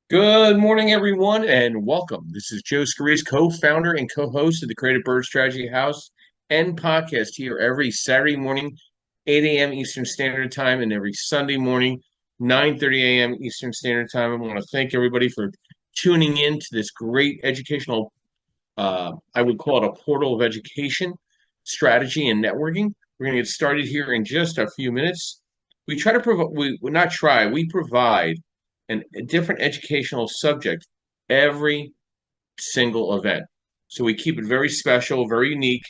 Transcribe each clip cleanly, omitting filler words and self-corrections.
Good morning, everyone, and welcome. This is Joe Scarice, co-founder and co-host of the Creative Bird Strategy House and podcast here every Saturday morning, 8 a.m. Eastern Standard Time, and every Sunday morning, 9:30 a.m. Eastern Standard Time. I want to thank everybody for tuning in to this great educational, I would call it a portal of education, strategy, and networking. We're going to get started here in just a few minutes. We try to provide, we not try, we provide a different educational subject every single event. So we keep it very special, very unique.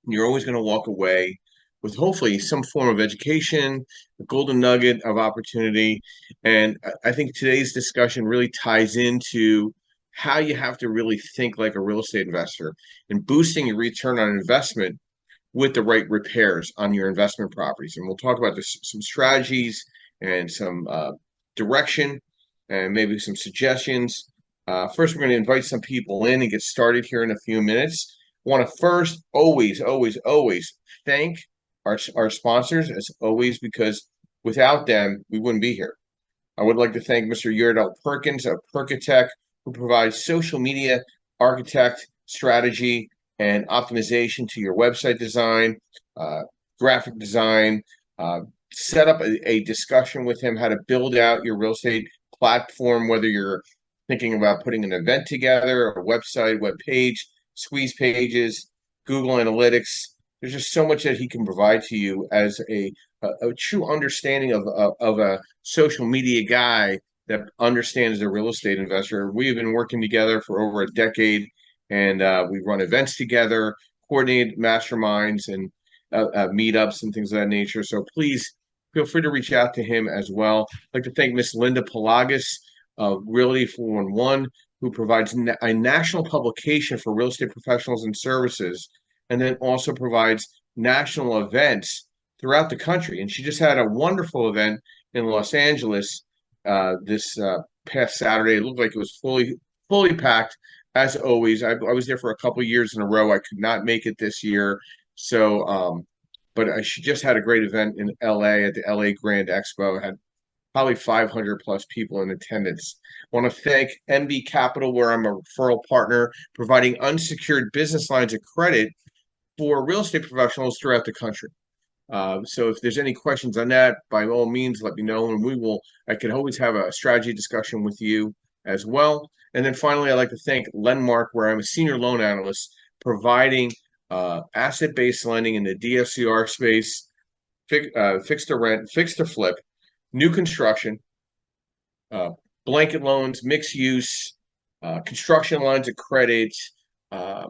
You're always going to walk away with hopefully some form of education, a golden nugget of opportunity. And I think today's discussion really ties into how you have to really think like a real estate investor and boosting your return on investment with the right repairs on your investment properties. And we'll talk about this, some strategies and some direction and maybe some suggestions. First, we're going to invite some people in and get started here in a few minutes. I want to first always thank our sponsors as always, because without them, we wouldn't be here. I would like to thank Mr. Yurdell Perkins of Perkatech, who provides social media architect strategy and optimization to your website design, uh, graphic design. Set up a discussion with him how to build out your real estate platform, whether you're thinking about putting an event together, a website, web page, squeeze pages, Google Analytics. There's just so much that he can provide to you as a true understanding of a social media guy that understands the real estate investor. We've been working together for over a decade, and we run events together, coordinate masterminds and meetups and things of that nature. So please feel free to reach out to him as well. I'd like to thank Miss Linda Pelagas of Realty 411, who provides a national publication for real estate professionals and services, and then also provides national events throughout the country. And she just had a wonderful event in Los Angeles this past Saturday. It looked like it was fully packed as always. I was there for a couple years in a row. I could not make it this year, so but she just had a great event in LA at the LA Grand Expo. It had probably 500 plus people in attendance. I want to thank MB Capital, where I'm a referral partner, providing unsecured business lines of credit for real estate professionals throughout the country. So if there's any questions on that, by all means, let me know, and I could always have a strategy discussion with you as well. And then finally, I'd like to thank Lenmark, where I'm a senior loan analyst, providing asset-based lending in the DSCR space, fixed to rent, fixed to flip, new construction, uh, blanket loans, mixed use, construction lines of credit, uh,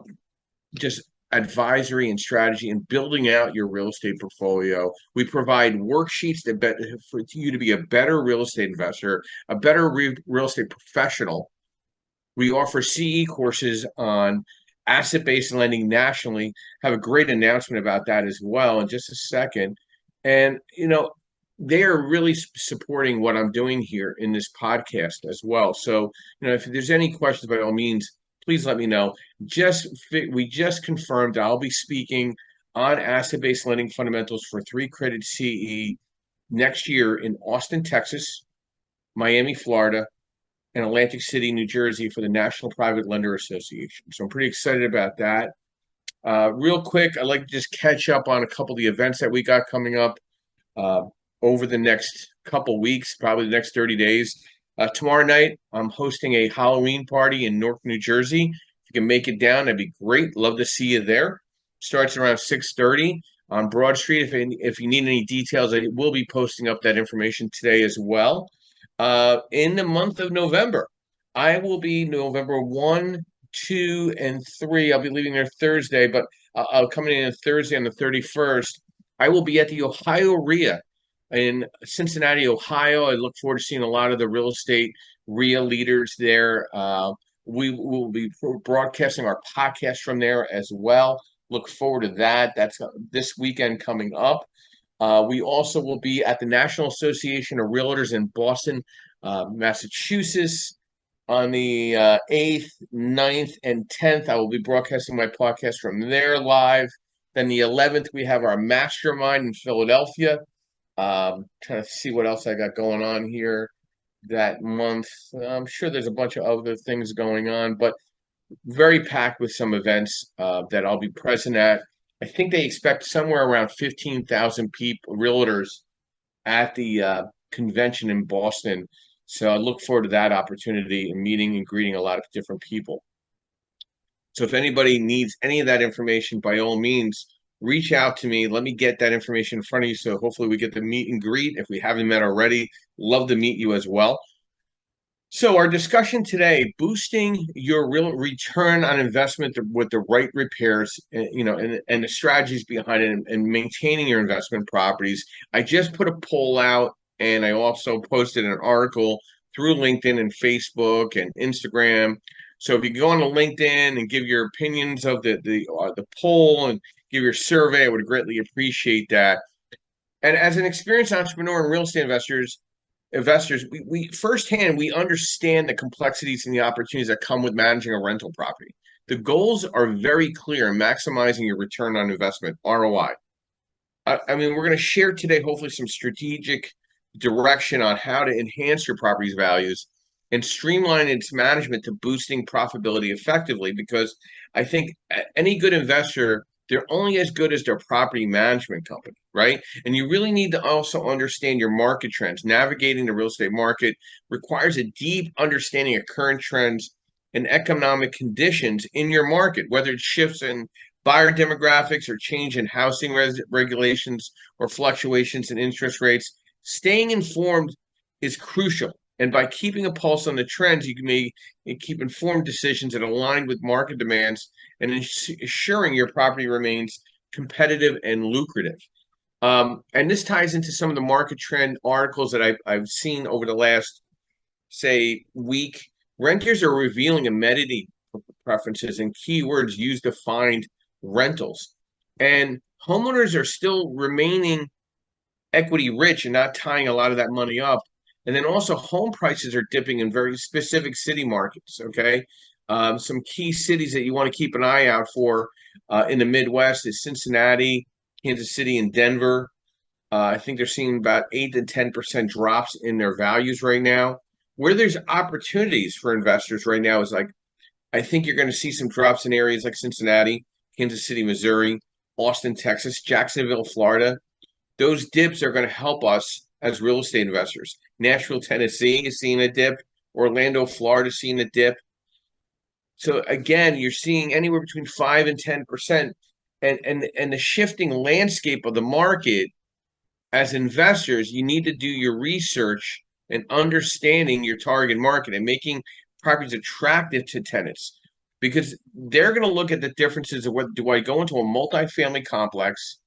just advisory and strategy and building out your real estate portfolio. We provide worksheets for you to be a better real estate investor, a better real estate professional. We offer CE courses on asset-based lending nationally. Have a great announcement about that as well in just a second. And they are really supporting what I'm doing here in this podcast as well. So, if there's any questions, by all means, please let me know. We just confirmed I'll be speaking on asset-based lending fundamentals for 3 credit CE next year in Austin, Texas, Miami, Florida, and Atlantic City, New Jersey for the National Private Lender Association. So I'm pretty excited about that. Real quick, I'd like to just catch up on a couple of the events that we got coming up uh, over the next couple weeks, probably the next 30 days. Tomorrow night, I'm hosting a Halloween party in Newark, New Jersey. If you can make it down, that'd be great. Love to see you there. Starts around 6:30 on Broad Street. If you need any details, I will be posting up that information today as well. In the month of November, I will be November 1, 2, and 3. I'll be leaving there Thursday, but I'll come in Thursday on the 31st. I will be at the Ohio RIA in Cincinnati, Ohio. I look forward to seeing a lot of the real estate RIA leaders there. We will be broadcasting our podcast from there as well. Look forward to that. That's this weekend coming up. We also will be at the National Association of Realtors in Boston, Massachusetts on the 8th, 9th, and 10th. I will be broadcasting my podcast from there live. Then the 11th, we have our mastermind in Philadelphia. Trying to see what else I got going on here. that month. I'm sure there's a bunch of other things going on, but very packed with some events that I'll be present at. I think they expect somewhere around 15,000 people, realtors, at the convention in Boston. So I look forward to that opportunity and meeting and greeting a lot of different people. So if anybody needs any of that information, by all means, reach out to me. Let me get that information in front of you. So hopefully we get to meet and greet. If we haven't met already, love to meet you as well. So our discussion today, boosting your real return on investment with the right repairs, and the strategies behind it, and maintaining your investment properties. I just put a poll out, and I also posted an article through LinkedIn and Facebook and Instagram. So if you go on to LinkedIn and give your opinions of the poll and give your survey, I would greatly appreciate that. And as an experienced entrepreneur and real estate investors, we firsthand we understand the complexities and the opportunities that come with managing a rental property. The goals are very clear in maximizing your return on investment, ROI. I mean, we're going to share today, hopefully, some strategic direction on how to enhance your property's values and streamline its management to boosting profitability effectively. Because I think any good investor, they're only as good as their property management company, right? And you really need to also understand your market trends. Navigating the real estate market requires a deep understanding of current trends and economic conditions in your market, whether it shifts in buyer demographics or change in housing regulations or fluctuations in interest rates. Staying informed is crucial. And by keeping a pulse on the trends, you can keep informed decisions that align with market demands and ensuring your property remains competitive and lucrative. And this ties into some of the market trend articles that I've seen over the last, say, week. Renters are revealing amenity preferences and keywords used to find rentals. And homeowners are still remaining equity rich and not tying a lot of that money up. And then also home prices are dipping in very specific city markets. Okay. Some key cities that you want to keep an eye out for in the Midwest is Cincinnati, Kansas City, and Denver. I think they're seeing about 8 to 10% drops in their values right now. Where there's opportunities for investors right now is like, I think you're going to see some drops in areas like Cincinnati, Kansas City, Missouri, Austin, Texas, Jacksonville, Florida. Those dips are going to help us as real estate investors. Nashville, Tennessee is seeing a dip. Orlando, Florida is seeing a dip. So again, you're seeing anywhere between 5 and 10%. And the shifting landscape of the market, as investors, you need to do your research and understanding your target market and making properties attractive to tenants, because they're going to look at the differences of what do I go into a multifamily complex,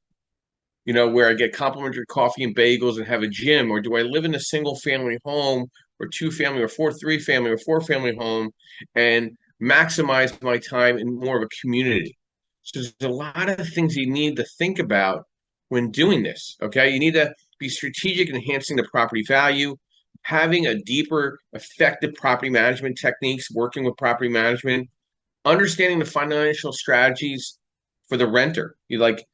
where I get complimentary coffee and bagels and have a gym, or do I live in a single family home or two family or three family or four family home and maximize my time in more of a community. So there's a lot of things you need to think about when doing this. Okay. You need to be strategic in enhancing the property value, having a deeper, effective property management techniques, working with property management, understanding the financial strategies for the renter. You like,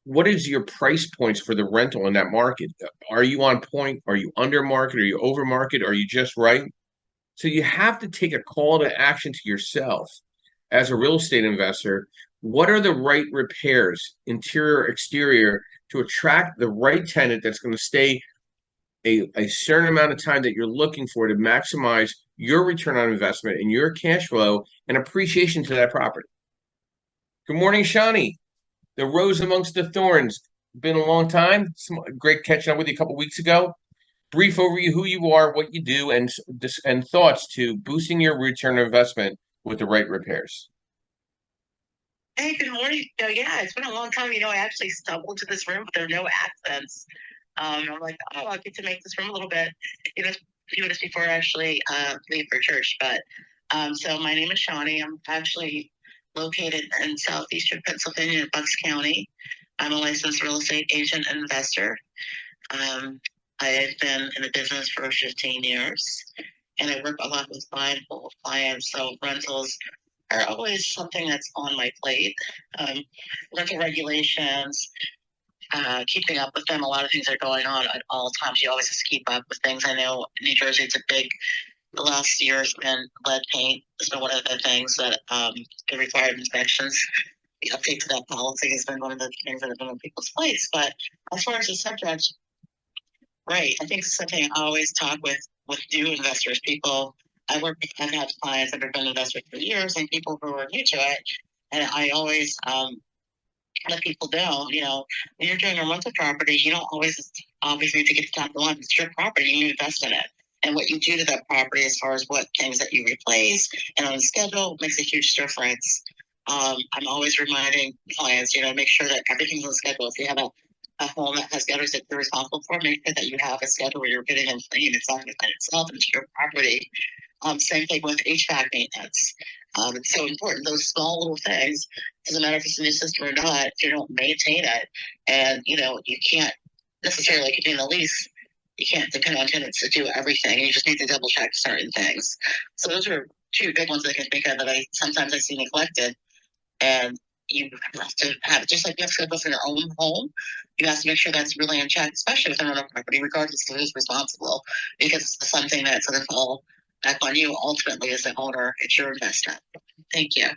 what is your price points for the rental in that market? Are you on point? Are you under market? Are you over market? Are you just right? So you have to take a call to action to yourself as a real estate investor. What are the right repairs, interior, exterior, to attract the right tenant that's going to stay a certain amount of time that you're looking for to maximize your return on investment and your cash flow and appreciation to that property? Good morning, Shawnee. The rose amongst the thorns. Been a long time. Great catching up with you a couple weeks ago. Brief overview who you are, what you do, and thoughts to boosting your return on investment with the right repairs. Hey, good morning. Yeah, it's been a long time. I actually stumbled to this room, but there are no accents. I'm like, oh, I'll get to make this room a little bit, a few minutes before I actually leave for church. But so my name is Shawnee. I'm actually located in southeastern Pennsylvania in Bucks County. I'm a licensed real estate agent and investor. I've been in the business for 15 years, and I work a lot with clients. So rentals are always something that's on my plate. Rental regulations, keeping up with them. A lot of things are going on at all times. You always have to keep up with things. I know New Jersey, it's a big, the last year has been lead paint. It's been one of the things that the required inspections, the update to that policy has been one of the things that have been on people's plates. But as far as the subject, right, I think it's something I always talk with new investors. People, I've had clients that have been investors for years and people who are new to it. And I always let people know, when you're doing a rental property, you don't always need to get to top line. It's your property, you invest in it. And what you do to that property as far as what things that you replace and on the schedule makes a huge difference. I'm always reminding clients, make sure that everything's on the schedule. If you have a home that has gutters that you're responsible for, make sure that you have a schedule where you're getting them clean. It's not going to find itself into your property. Same thing with HVAC maintenance. It's so important. Those small little things, doesn't matter if it's a new system or not, if you don't maintain it, and you can't necessarily, like in the lease, you can't depend on tenants to do everything. You just need to double check certain things. So those are two big ones that I can think of that I see neglected. And you have to have it just like you have schedule for your own home. You have to make sure that's really in check, especially with another property, regardless of who's responsible, because it's something that's going to fall back on you ultimately as the owner. It's your investment. Thank you.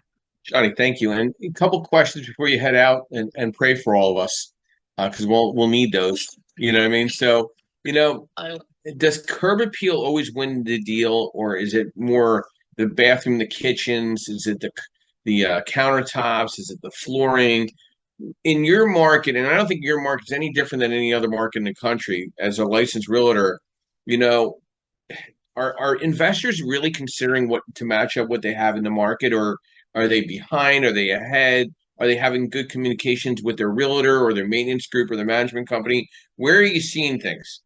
Johnny, thank you. And a couple questions before you head out, and pray for all of us, because we'll need those. You know what I mean? So, you know, I, does curb appeal always win the deal, or is it more the bathroom, the kitchens? Is it the countertops? Is it the flooring? In your market, and I don't think your market is any different than any other market in the country, as a licensed realtor, you know, are investors really considering what to match up what they have in the market, or are they behind? Are they ahead? Are they having good communications with their realtor or their maintenance group or their management company? Where are you seeing things?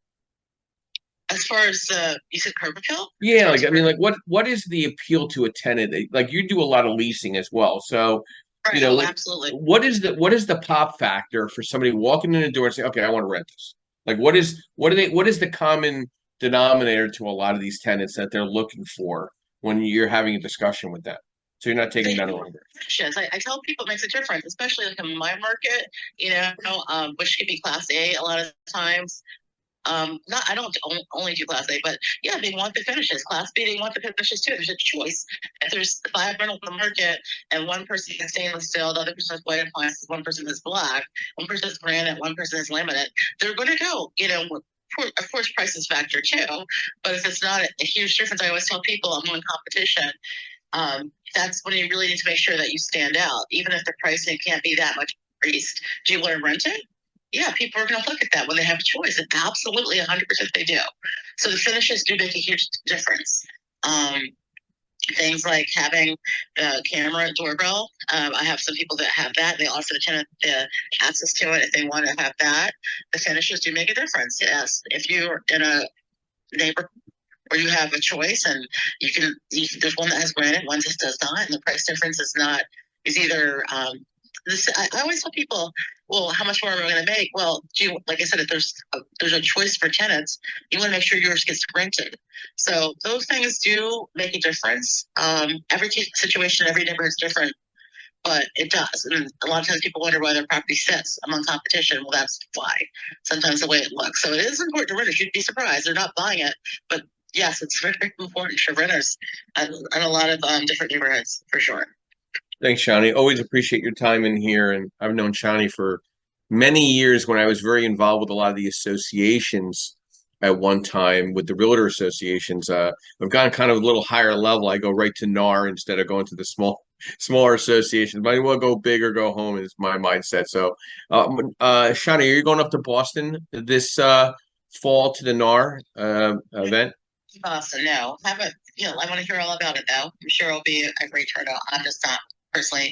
as far as you said curb appeal, as Yeah, far as like I mean, like what is the appeal to a tenant? Like you do a lot of leasing as well, so right? Oh, absolutely. what is the pop factor for somebody walking in the door and saying, "Okay, I want to rent this"? Like, what is the common denominator to a lot of these tenants that they're looking for when you're having a discussion with them? So you're not taking They that away. finishes. I tell people it makes a difference, especially like in my market, which could be class A a lot of times. Not I don't only do class A, but yeah, they want the finishes. Class B, they want the finishes too. There's a choice. If there's five rentals on the market and one person has stainless steel, the other person has white appliances, one person is black, one person is granite, one person is laminate, they're going to go. Of course, prices factor too. But if it's not a huge difference, I always tell people I'm on competition. That's when you really need to make sure that you stand out, even if the pricing can't be that much increased. Do you want to rent it? Yeah, people are going to look at that when they have a choice. And absolutely, 100% they do. So the finishes do make a huge difference. Um, Things like having the camera doorbell. I have some people that have that. They also have the access to it if they want to have that. The finishes do make a difference. Yes, if you're in a neighborhood where you have a choice and there's one that has granite, one just does not, and the price difference is either I always tell people, well, how much more am I going to make? Well, like I said, if there's a choice for tenants, you want to make sure yours gets rented. So those things do make a difference. Every situation, every neighborhood is different, but it does. And a lot of times people wonder why their property sits among competition. Well, that's why. Sometimes the way it looks. So it is important to renters. You'd be surprised. They're not buying it, but yes, it's very important for renters in a lot of different neighborhoods for sure. Thanks, Shawnee. Always appreciate your time in here. And I've known Shawnee for many years when I was very involved with a lot of the associations at one time with the realtor associations. I've gone kind of a little higher level. I go right to NAR instead of going to the smaller associations. But I will go big or go home is my mindset. So, Shawnee, are you going up to Boston this fall to the NAR event? Awesome. No, haven't. I want to hear all about it though. I'm sure it'll be a great turnout. I'm just not personally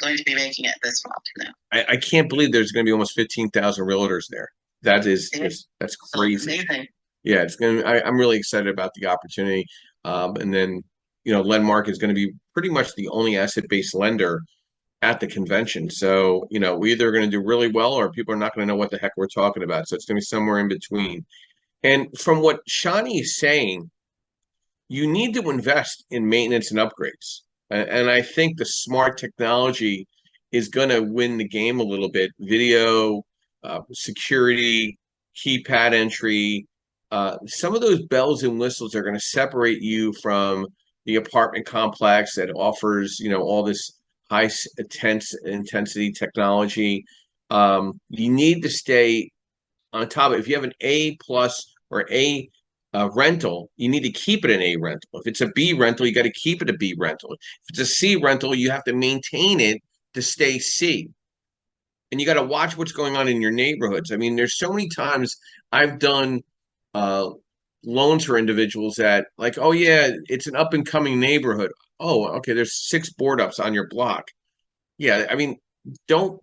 going to be making it this fall. No. I can't believe there's going to be almost 15,000 realtors there. That is just that's crazy. Amazing. Yeah, it's gonna. I'm really excited about the opportunity. And then Lendmark is going to be pretty much the only asset-based lender at the convention. So we're either going to do really well or people are not going to know what the heck we're talking about. So it's going to be somewhere in between. And from what Shawnee is saying, you need to invest in maintenance and upgrades. And I think the smart technology is going to win the game a little bit. Video, security, keypad entry. Some of those bells and whistles are going to separate you from the apartment complex that offers, all this high intensity technology. You need to stay on top of it. If you have an A plus or A rental, you need to keep it an A rental. If it's a B rental, you got to keep it a B rental. If it's a C rental, you have to maintain it to stay C. And you got to watch what's going on in your neighborhoods. I mean, there's so many times I've done uh, loans for individuals that, like, oh yeah, it's an up and coming neighborhood. Oh, okay, there's 6 board ups on your block. Yeah, I mean, don't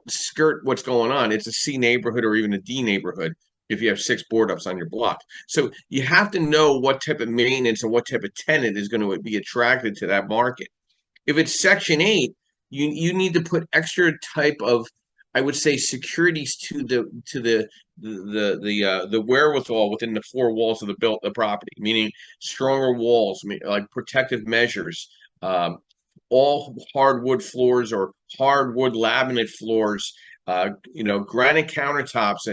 skirt what's going on. It's a C neighborhood or even a D neighborhood if you have 6 board ups on your block. So you have to know what type of maintenance and what type of tenant is going to be attracted to that market. If it's Section 8, you need to put extra type of, I would say, securities to the wherewithal within the 4 walls of the property, meaning stronger walls, like protective measures, um, all hardwood floors or hardwood laminate floors, granite countertops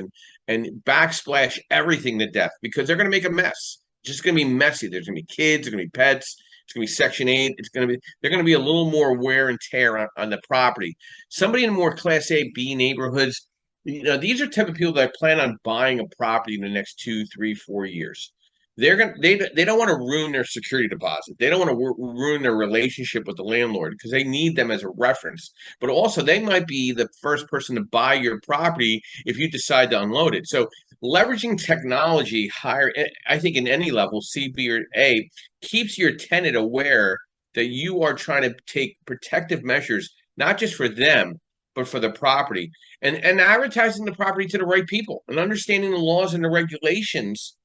and backsplash everything to death because they're going to make a mess. It's just going to be messy. There's going to be kids, there's going to be pets. It's going to be Section 8. They're going to be a little more wear and tear on the property. Somebody in more Class A, B neighborhoods, these are type of people that plan on buying a property in the next 2, 3, 4 years. They don't want to ruin their security deposit. They don't want to ruin their relationship with the landlord because they need them as a reference. But also, they might be the first person to buy your property if you decide to unload it. So leveraging technology higher, I think in any level, C, B, or A, keeps your tenant aware that you are trying to take protective measures, not just for them, but for the property. And advertising the property to the right people and understanding the laws and the regulations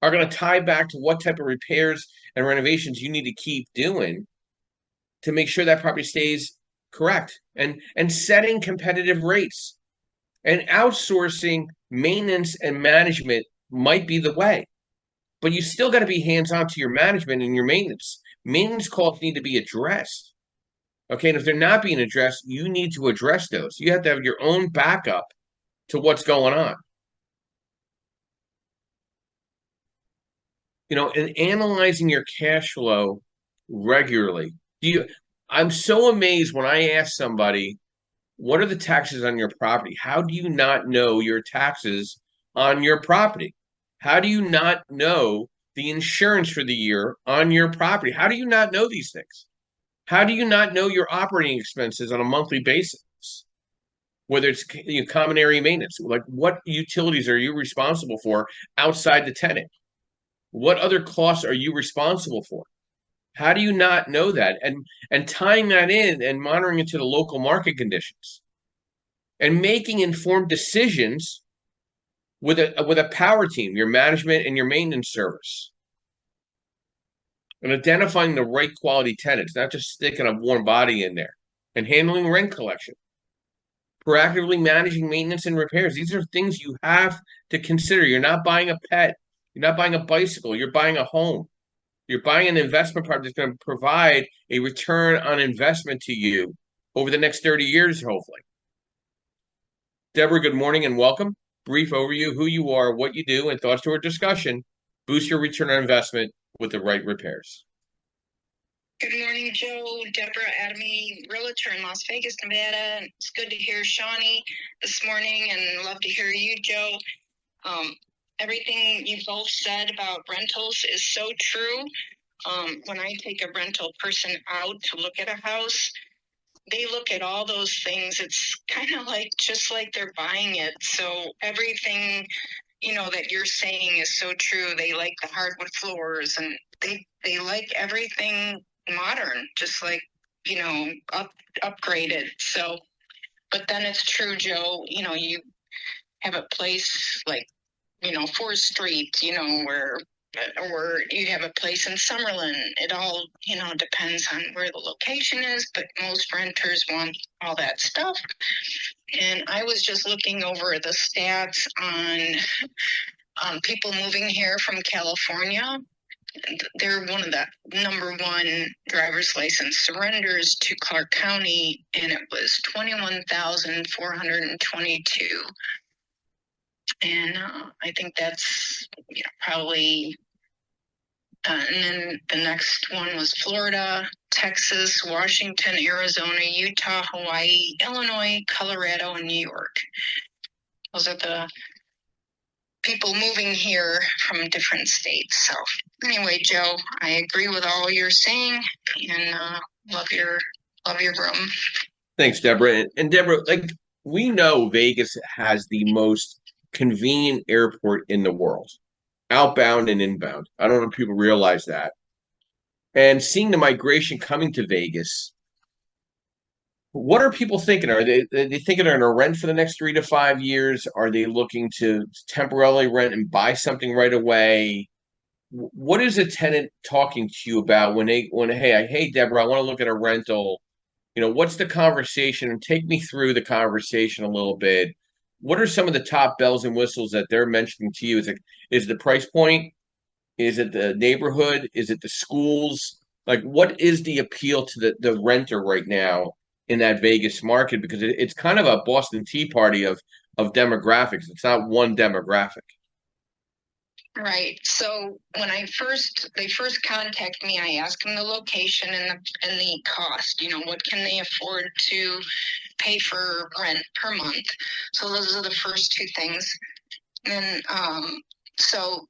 are going to tie back to what type of repairs and renovations you need to keep doing to make sure that property stays correct and setting competitive rates and outsourcing maintenance and management might be the way, but you still got to be hands on to your management and your maintenance. Maintenance calls need to be addressed. Okay. And if they're not being addressed, you need to address those. You have to have your own backup to what's going on. And analyzing your cash flow regularly. Do you, I'm so amazed when I ask somebody, what are the taxes on your property? How do you not know your taxes on your property? How do you not know the insurance for the year on your property? How do you not know these things? How do you not know your operating expenses on a monthly basis? Whether it's common area maintenance, like what utilities are you responsible for outside the tenant? What other costs are you responsible for? How do you not know that? And tying that in and monitoring it to the local market conditions and making informed decisions with a power team, your management and your maintenance service, and identifying the right quality tenants, not just sticking a warm body in there, and handling rent collection, proactively managing maintenance and repairs. These are things you have to consider. You're not buying a pet, you're not buying a bicycle, you're buying a home. You're buying an investment property that's going to provide a return on investment to you over the next 30 years, hopefully. Deborah, good morning and welcome. Brief overview, who you are, what you do, and thoughts to our discussion. Boost your return on investment with the right repairs. Good morning, Joe. Deborah Adamy, realtor in Las Vegas, Nevada. It's good to hear Shawnee this morning and love to hear you, Joe. Everything you both said about rentals is so true. When I take a rental person out to look at a house, they look at all those things. It's kind of like just like they're buying it. So everything, that you're saying is so true. They like the hardwood floors and they like everything modern, just like, upgraded. So, but then it's true, Joe, you have a place like, 4th Street, where or you have a place in Summerlin. It all, depends on where the location is, but most renters want all that stuff. And I was just looking over the stats on people moving here from California. They're one of the number one driver's license surrenders to Clark County, and it was 21,422. And I think that's probably. And then the next one was Florida, Texas, Washington, Arizona, Utah, Hawaii, Illinois, Colorado, and New York. Those are the people moving here from different states. So anyway, Joe, I agree with all you're saying, and love your room. Thanks, Deborah. And Deborah, like we know Vegas has the most convenient airport in the world, outbound and inbound. I don't know if people realize that. And seeing the migration coming to Vegas, what are people thinking? Are they thinking they're going to rent for the next 3 to 5 years? Are they looking to temporarily rent and buy something right away? What is a tenant talking to you about when hey Deborah, I want to look at a rental. What's the conversation? And take me through the conversation a little bit. What are some of the top bells and whistles that they're mentioning to you? Is the price point? Is it the neighborhood? Is it the schools? Like, what is the appeal to the renter right now in that Vegas market? Because it's kind of a Boston Tea Party of demographics. It's not one demographic. Right. So when they first contact me, I ask them the location and the cost. What can they afford to pay for rent per month? So those are the first two things. And so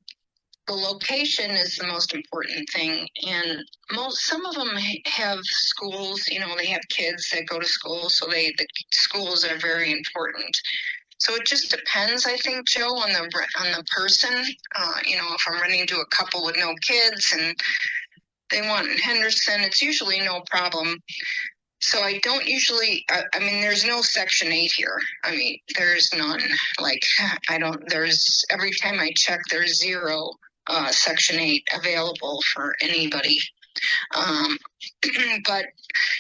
the location is the most important thing. And some of them have schools. They have kids that go to school, so the schools are very important. So it just depends, I think, Joe, on the person. If I'm renting to a couple with no kids and they want in Henderson, it's usually no problem. So I don't usually. I mean, there's no Section 8 here. I mean, there's none. Like I don't. There's every time I check, there's zero Section 8 available for anybody. But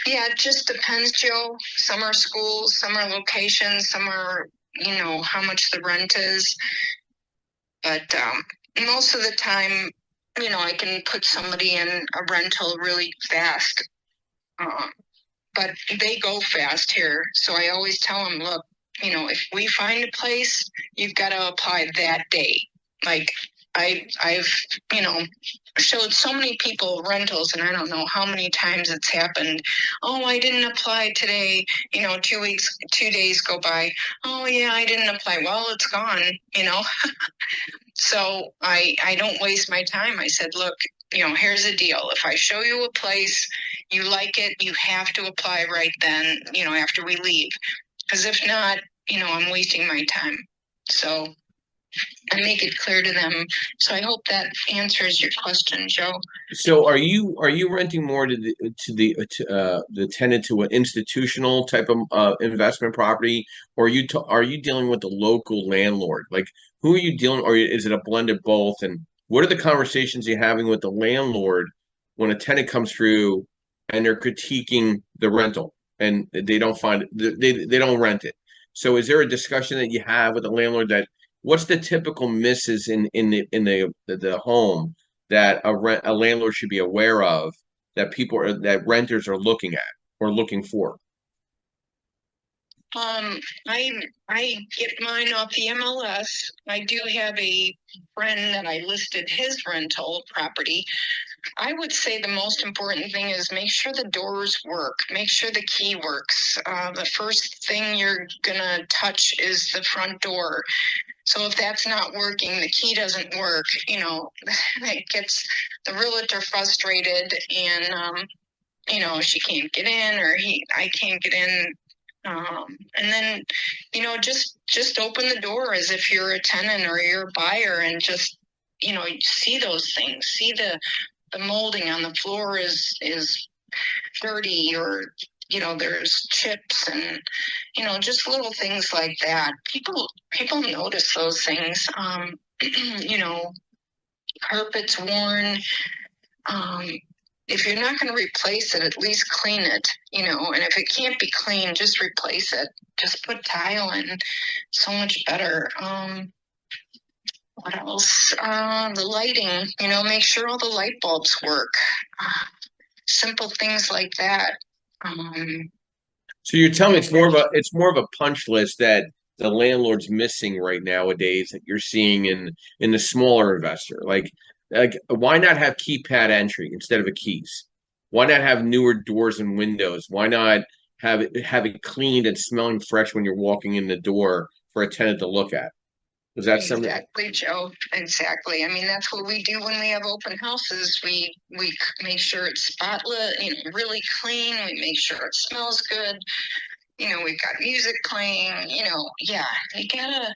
yeah, it just depends, Joe. Some are schools, some are locations, some are how much the rent is. But most of the time, I can put somebody in a rental really fast. But they go fast here. So I always tell them, look, if we find a place, you've got to apply that day. Like I've showed so many people rentals, and I don't know how many times it's happened. Oh, I didn't apply today. 2 days go by. Oh yeah, I didn't apply. Well, it's gone. So I don't waste my time. I said, look, here's the deal. If I show you a place, you like it, you have to apply right then, after we leave. Because if not, I'm wasting my time. So I make it clear to them. So I hope that answers your question, Joe. So are you renting more to the tenant to an institutional type of investment property, or are you dealing with the local landlord? Like, who are you dealing, or is it a blend of both? And what are the conversations you're having with the landlord when a tenant comes through and they're critiquing the rental and they don't find they don't rent it? So is there a discussion that you have with the landlord that what's the typical misses in the home that a landlord should be aware of that renters are looking at or looking for? I get mine off the MLS. I do have a friend that I listed his rental property. I would say the most important thing is make sure the doors work, make sure the key works. The first thing you're gonna touch is the front door. So if that's not working, the key doesn't work, it gets the realtor frustrated, and she can't get in, or I can't get in. And then, just open the door as if you're a tenant or you're a buyer, and just, see those things, see the molding on the floor is dirty, or there's chips, and just little things like that. People notice those things. You know Carpet's worn. If you're not going to replace it, at least clean it. And if it can't be cleaned, just replace it. Just put tile in. So much better. What else? The lighting, make sure all the light bulbs work. Simple things like that. So you're telling me it's more of a punch list that the landlord's missing right nowadays that you're seeing in the smaller investor? Like why not have keypad entry instead of a keys? Why not have newer doors and windows? Why not have it cleaned and smelling fresh when you're walking in the door for a tenant to look at? Is that something? Exactly, Joe. Exactly. I mean, that's what we do when we have open houses. We make sure it's spotless, really clean. We make sure it smells good. We've got music playing. Yeah, you gotta.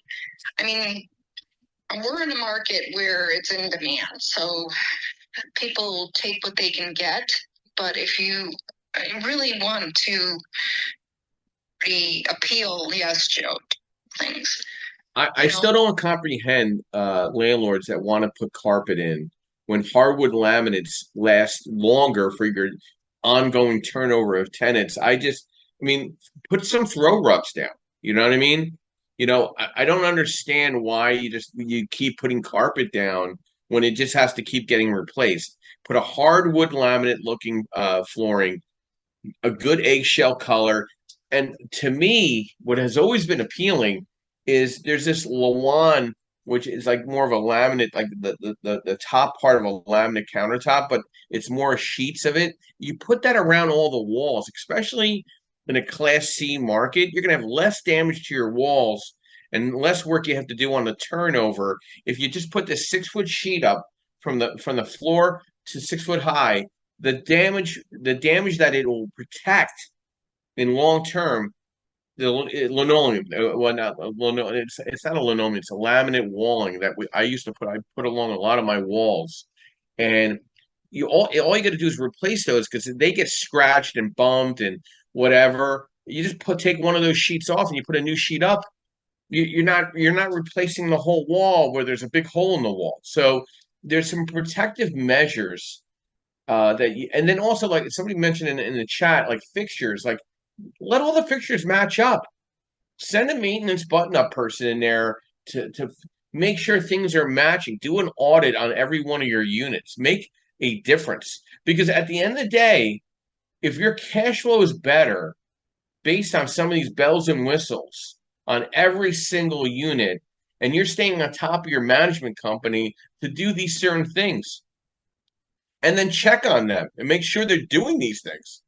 I mean, we're in a market where it's in demand, so people take what they can get. But if you really want to appeal, yes, Joe, things. I still don't comprehend landlords that want to put carpet in when hardwood laminates last longer for your ongoing turnover of tenants. I mean, put some throw rugs down. You know what I mean? I don't understand why you keep putting carpet down when it just has to keep getting replaced. Put a hardwood laminate looking flooring, a good eggshell color. And to me, what has always been appealing is there's this lawn, which is like more of a laminate, like the top part of a laminate countertop, but it's more sheets of it. You put that around all the walls, especially in a Class C market, you're gonna have less damage to your walls and less work you have to do on the turnover if you just put this 6 foot sheet up from the floor to 6 foot high. The damage that it will protect in long term, the linoleum, well, not linoleum, it's not a linoleum, it's a laminate walling that I used to put along a lot of my walls, and all you got to do is replace those because they get scratched and bumped and whatever. You just take one of those sheets off and you put a new sheet up. You're not replacing the whole wall where there's a big hole in the wall. So there's some protective measures and then also like somebody mentioned in the chat, like fixtures, like let all the fixtures match up. Send a maintenance button up person in there to make sure things are matching. Do an audit on every one of your units. Make a difference because at the end of the day, if your cash flow is better based on some of these bells and whistles on every single unit, and you're staying on top of your management company to do these certain things, and then check on them and make sure they're doing these things.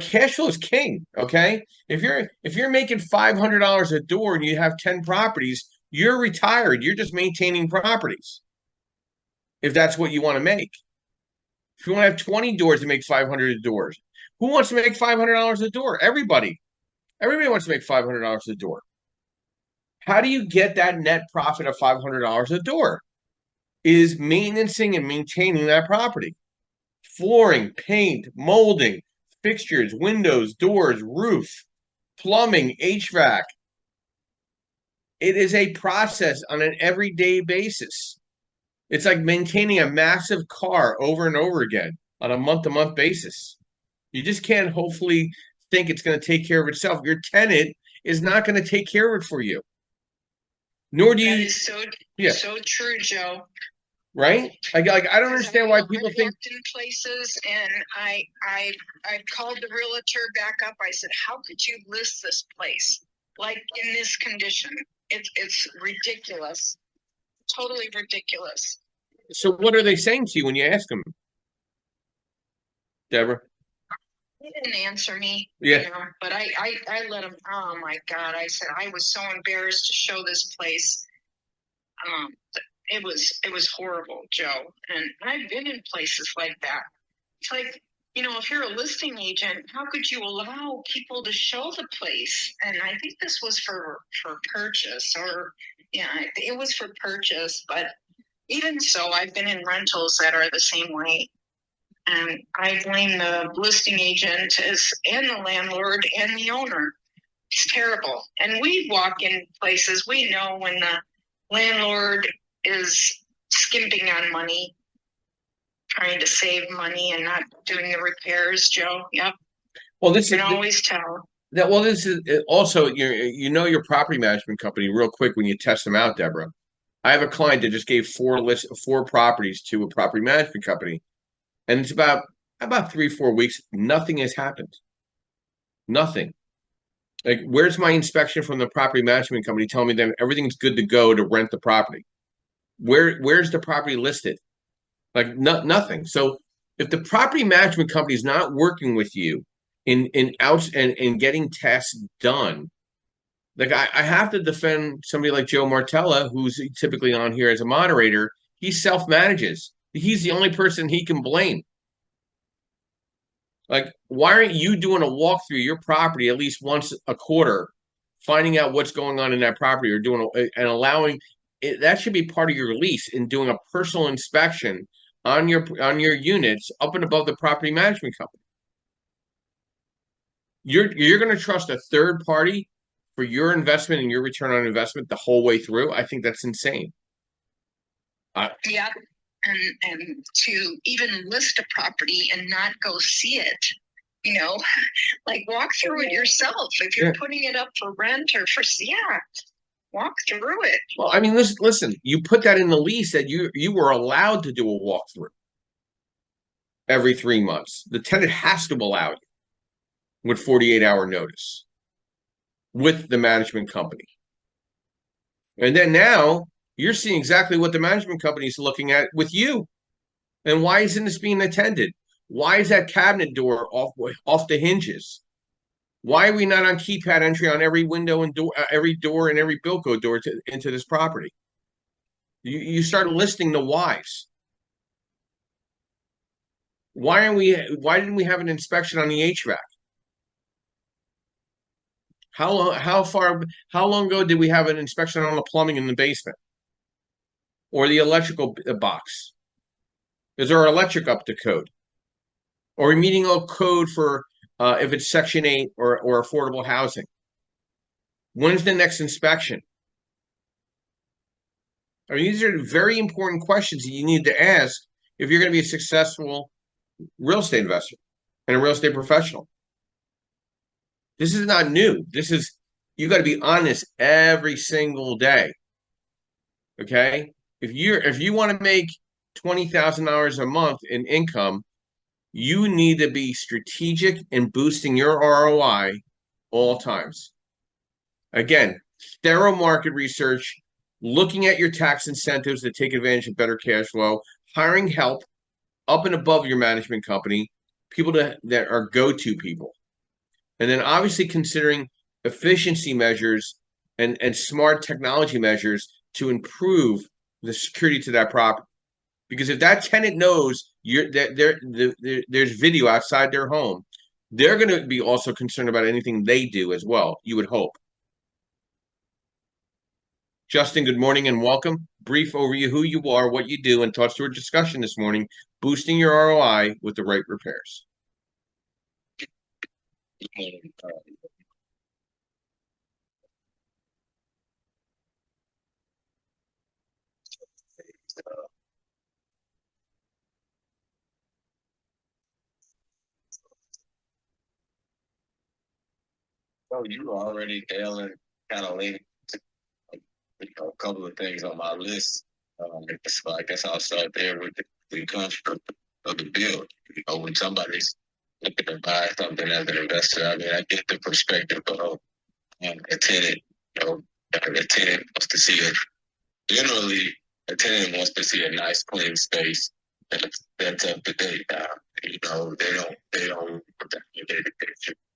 Cash flow is king. Okay, if you're making $500 a door and you have 10 properties, you're retired. You're just maintaining properties. If that's what you want to make, if you want to have 20 doors to make 500 doors, who wants to make $500 a door? Everybody wants to make $500 a door. How do you get that net profit of $500 a door? Is maintaining and maintaining that property, flooring, paint, molding, fixtures, windows, doors, roof, plumbing, HVAC. It is a process on an everyday basis. It's like maintaining a massive car over and over again on a month-to-month basis. You just can't hopefully think it's going to take care of itself. Your tenant is not going to take care of it for you. Nor do you. That is so true, Joe. Right? Like I don't understand why people think in places, and I called the realtor back up. I said, "How could you list this place like in this condition? It's ridiculous, totally ridiculous." So what are they saying to you when you ask them, Deborah? He didn't answer me, Yeah. but I let him. Oh my God! I said I was so embarrassed to show this place. It was horrible, Joe. And I've been in places like that. It's like, if you're a listing agent, how could you allow people to show the place? And I think this was for purchase, or it was for purchase. But even so, I've been in rentals that are the same way. And I blame the listing agent and the landlord and the owner. It's terrible. And we walk in places, we know when the landlord is skimping on money, trying to save money and not doing the repairs, Joe. Yep. Well, this you can always tell. This is also your property management company real quick when you test them out, Deborah. I have a client that just gave four properties to a property management company, and it's about 3-4 weeks. Nothing has happened. Nothing. Like, where's my inspection from the property management company telling me that everything's good to go to rent the property? Where's the property listed? Like, nothing. So if the property management company is not working with you in outs and in getting tasks done, like I have to defend somebody like Joe Martella, who's typically on here as a moderator. He self-manages. He's the only person he can blame. Like, why aren't you doing a walkthrough of your property at least once a quarter, finding out what's going on in that property, or and allowing it, that should be part of your lease, in doing a personal inspection on your units up and above the property management company. You're going to trust a third party for your investment and your return on investment the whole way through? I think that's insane. Yeah, and to even list a property and not go see it, like walk through it yourself. If you're putting it up for rent or walk through it. Well, I mean, listen, you put that in the lease that you were allowed to do a walkthrough every 3 months. The tenant has to allow you with 48-hour notice with the management company. And then now you're seeing exactly what the management company is looking at with you. And why isn't this being attended? Why is that cabinet door off the hinges? Why are we not on keypad entry on every window and every door and every Bilco door into this property? You start listing the whys. Why didn't we have an inspection on the HVAC? How long ago did we have an inspection on the plumbing in the basement? Or the electrical box? Is our electric up to code? Are we meeting all code for if it's Section 8 or affordable housing? When's the next inspection? I mean, these are very important questions that you need to ask if you're going to be a successful real estate investor and a real estate professional. This is not new. You got to be honest every single day. Okay? If you want to make $20,000 a month in income, you need to be strategic in boosting your ROI all times. Again, thorough market research, looking at your tax incentives to take advantage of better cash flow, hiring help up and above your management company, people that are go-to people. And then obviously considering efficiency measures and smart technology measures to improve the security to that property. Because if that tenant knows there's video outside their home, they're going to be also concerned about anything they do as well, you would hope. Justin, good morning and welcome. Brief overview who you are, what you do, and thoughts to our discussion this morning, boosting your ROI with the right repairs. So you already nailing kind of leaning a couple of things on my list. So I guess I'll start there with the construct of the bill. When somebody's looking to buy something as an investor, I mean, I get the perspective of a tenant. The tenant wants to see it. Generally, a tenant wants to see a nice, clean space that's up to date. They don't.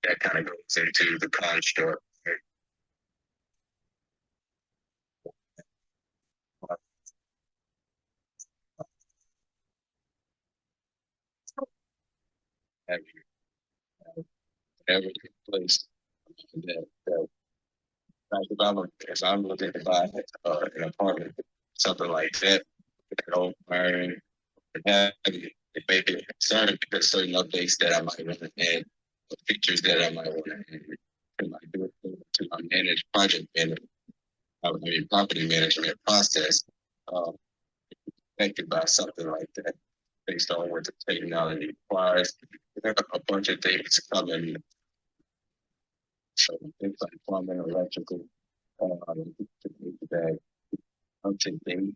That kind of goes into the construct. Every place that if I'm looking to buy an apartment, something like that, hiring, it may be a concern because certain updates that I might want to add, features that I might want to add to my managed project management, property management process, affected by something like that, based on what the technology requires. A bunch of things coming. So things like plumbing, electrical, that function thing.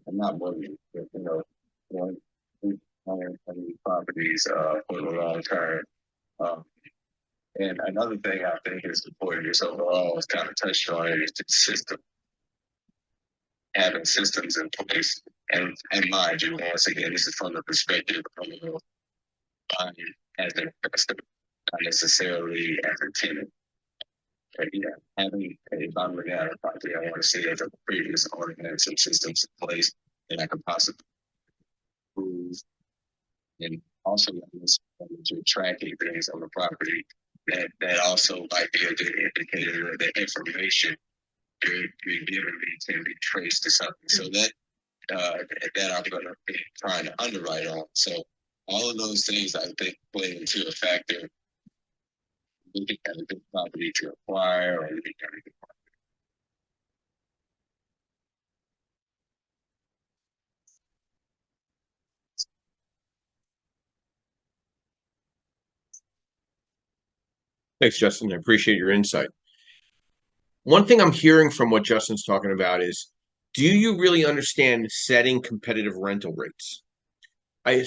I'm not worried, but one, properties for the long term. Um, and another thing I think is important is overall, is kind of touched on it, is the system, having systems in place. And mind you, once again, this is from the perspective of buying as an investor, not necessarily as a tenant. But yeah, if I'm looking at a property, I want to see as a previous owner had some systems in place that I could possibly improve. And also, that you're tracking things on the property that also might be a good indicator of the information you're giving me can be traced to something. So that I'm going to be trying to underwrite on. So all of those things I think play into a factor. Looking at a good property to acquire, or looking at a good property. Thanks, Justin. I appreciate your insight. One thing I'm hearing from what Justin's talking about is, do you really understand setting competitive rental rates?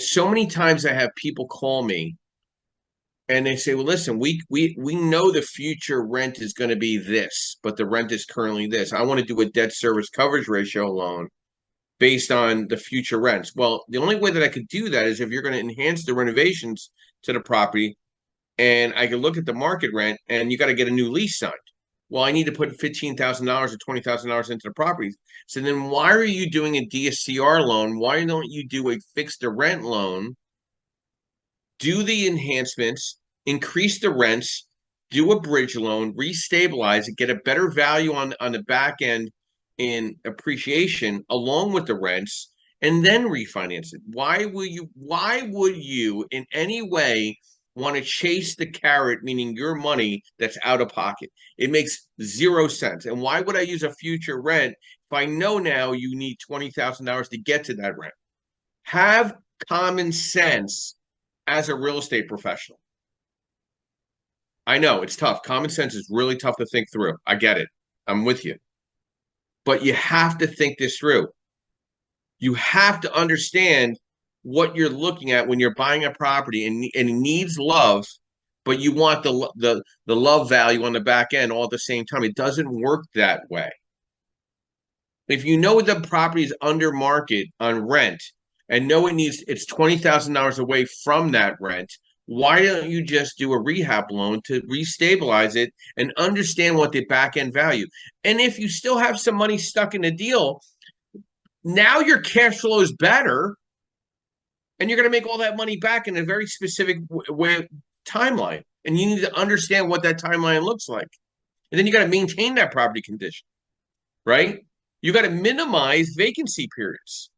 So many times I have people call me and they say, well, listen, we know the future rent is going to be this, but the rent is currently this. I want to do a debt service coverage ratio loan based on the future rents. Well, the only way that I could do that is if you're going to enhance the renovations to the property, and I could look at the market rent, and you got to get a new lease signed. Well, I need to put $15,000 or $20,000 into the property. So then why are you doing a DSCR loan? Why don't you do a fixed to rent loan, do the enhancements, increase the rents, do a bridge loan, restabilize it, get a better value on the back end in appreciation along with the rents, and then refinance it? Why would you in any way want to chase the carrot, meaning your money that's out of pocket? It makes zero sense. And why would I use a future rent if I know now you need $20,000 to get to that rent? Have common sense as a real estate professional. I know it's tough. Common sense is really tough to think through. I get it. I'm with you. But you have to think this through. You have to understand what you're looking at when you're buying a property, and it needs love, but you want the love value on the back end all at the same time. It doesn't work that way. If you know the property is under market on rent and know it's $20,000 away from that rent, why don't you just do a rehab loan to restabilize it and understand what the back end value? And if you still have some money stuck in the deal, now your cash flow is better, and you're going to make all that money back in a very specific way timeline. And you need to understand what that timeline looks like. And then you got to maintain that property condition, right? You got to minimize vacancy periods.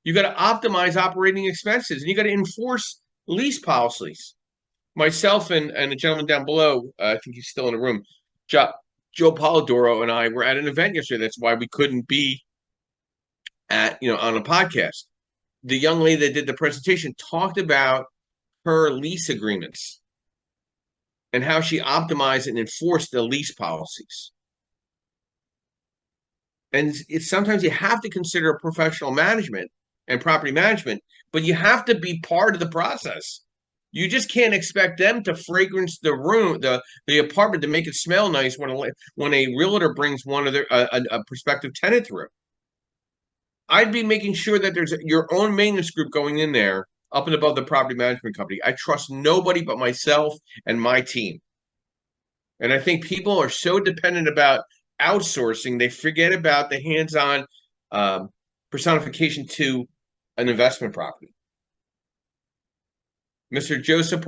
You got to optimize operating expenses, and you got to enforce lease policies. Myself and a gentleman down below, I think he's still in the room, Joe Polidoro, and I were at an event yesterday. That's why we couldn't be on a podcast. The young lady that did the presentation talked about her lease agreements and how she optimized and enforced the lease policies. And it's sometimes you have to consider professional management and property management, but you have to be part of the process. You just can't expect them to fragrance the room, the apartment, to make it smell nice when a realtor brings one of a prospective tenant through. I'd be making sure that there's your own maintenance group going in there up and above the property management company. I trust nobody but myself and my team. And I think people are so dependent about outsourcing, they forget about the hands-on personification to an investment property. Mr. Joseph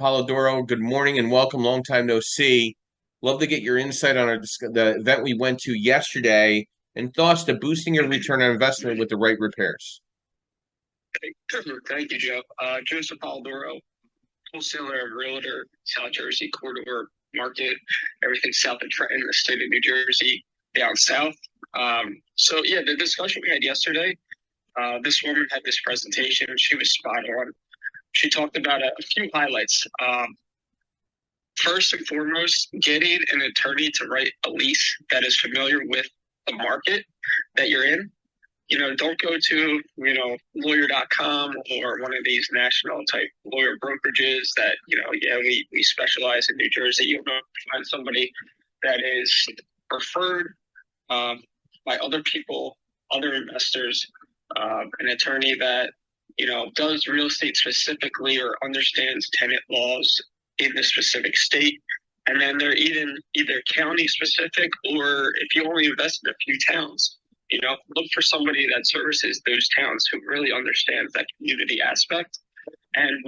Polidoro, good morning and welcome. Long time no see. Love to get your insight on the event we went to yesterday and thoughts to boosting your return on investment with the right repairs. Thank you, Joe. Joseph Polidoro, wholesaler and realtor, South Jersey corridor market, everything south of Trenton, the state of New Jersey, down south. So yeah, the discussion we had yesterday, this woman had this presentation and she was spot on. She talked about a few highlights. First and foremost, getting an attorney to write a lease that is familiar with the market that you're in. don't go to, lawyer.com or one of these national type lawyer brokerages that, we specialize in New Jersey. You'll find somebody that is referred by other people, other investors, an attorney that, does real estate specifically or understands tenant laws in the specific state. And then they're either county specific, or if you only invest in a few towns, look for somebody that services those towns who really understands that community aspect. And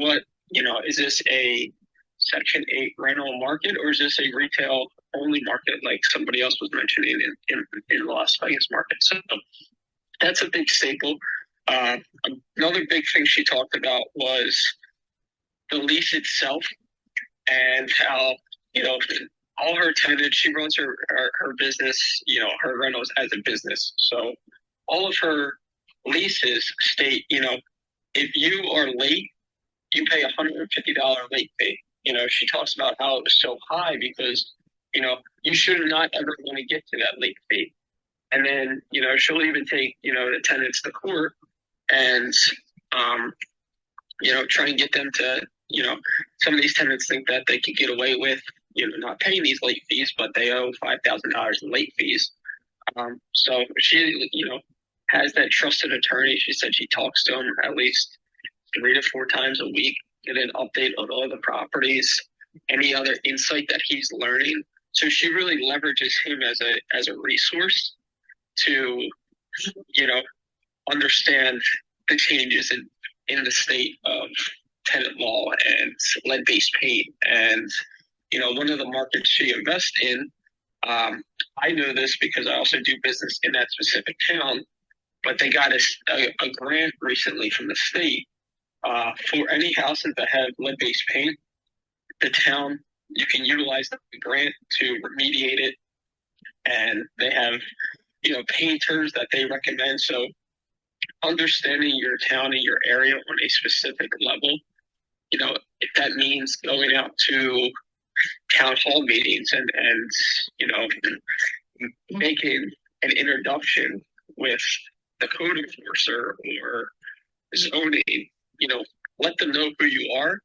is this a Section 8 rental market, or is this a retail only market like somebody else was mentioning in Las Vegas market? So that's a big staple. Another big thing she talked about was the lease itself and how, all her tenants, she runs her business, her rentals as a business. So all of her leases state, if you are late, you pay $150 late fee. She talks about how it was so high because, you should not ever want to get to that late fee. And then, she'll even take, the tenants to court and, try and get them to, some of these tenants think that they could get away with, not paying these late fees, but they owe $5,000 in late fees. So she, has that trusted attorney. She said she talks to him at least 3 to 4 times a week, get an update on all the properties, any other insight that he's learning. So she really leverages him as a resource to, understand the changes in the state of tenant law and lead-based paint. And, one of the markets she invests in, I know this because I also do business in that specific town, but they got a grant recently from the state for any houses that have lead-based paint. The town, you can utilize the grant to remediate it, and they have, painters that they recommend. So understanding your town and your area on a specific level, if that means going out to town hall meetings and making an introduction with the code enforcer or zoning, let them know who you are